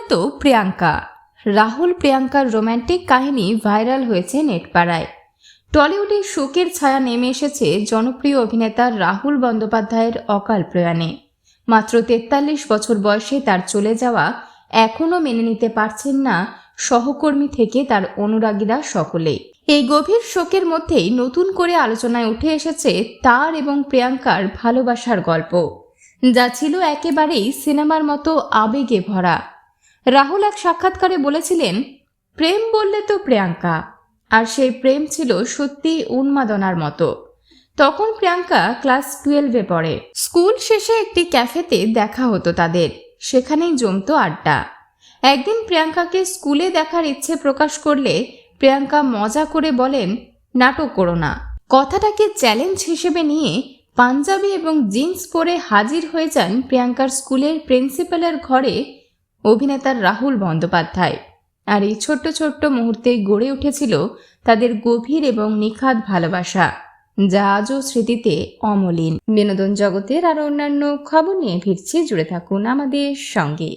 তো প্রিয়াঙ্কা। রাহুল প্রিয়াঙ্কার রোম্যান্টিক কাহিনী ভাইরাল হয়েছে নেটপাড়ায়। টলিউডে শোকের ছায়া নেমে এসেছে জনপ্রিয় অভিনেতা রাহুল বন্দ্যোপাধ্যায়ের অকাল প্রয়াণে। মাত্র 43 বছর বয়সে তার চলে যাওয়া এখনও মেনে নিতে পারছেন না সহকর্মী থেকে তার অনুরাগীরা সকলেই। এই গভীর শোকের মধ্যেই নতুন করে আলোচনায় উঠে এসেছে তার এবং প্রিয়াঙ্কার ভালোবাসার গল্প, যা ছিল একেবারেই সিনেমার মতো আবেগে ভরা। রাহুল এক সাক্ষাৎকারে বলেছিলেন, প্রেম বললে তো প্রিয়াঙ্কা, আর সেই প্রেম ছিল সত্যি উন্মাদনার মতো। তখন প্রিয়াঙ্কা ক্লাস 12-এ পড়ে। স্কুল শেষে একটি ক্যাফেতে দেখা হতো তাদের, সেখানেই জমতো আড্ডা। একদিন প্রিয়াঙ্কাকে স্কুলে দেখার ইচ্ছে প্রকাশ করলে প্রিয়াঙ্কা মজা করে বলেন, নাটক করো না। কথাটাকে চ্যালেঞ্জ হিসেবে নিয়ে পাঞ্জাবি এবং জিন্স পরে হাজির হয়ে যান প্রিয়াঙ্কার স্কুলের প্রিন্সিপালের ঘরে অভিনেতা রাহুল বন্দ্যোপাধ্যায়। আর এই ছোট্ট ছোট্ট মুহূর্তে গড়ে উঠেছিল তাদের গভীর এবং নিখাদ ভালোবাসা, যা আজও স্মৃতিতে অমলিন। বিনোদন জগতের আরও অন্যান্য খবর নিয়ে ফিরছি, জুড়ে থাকুন আমাদের সঙ্গে।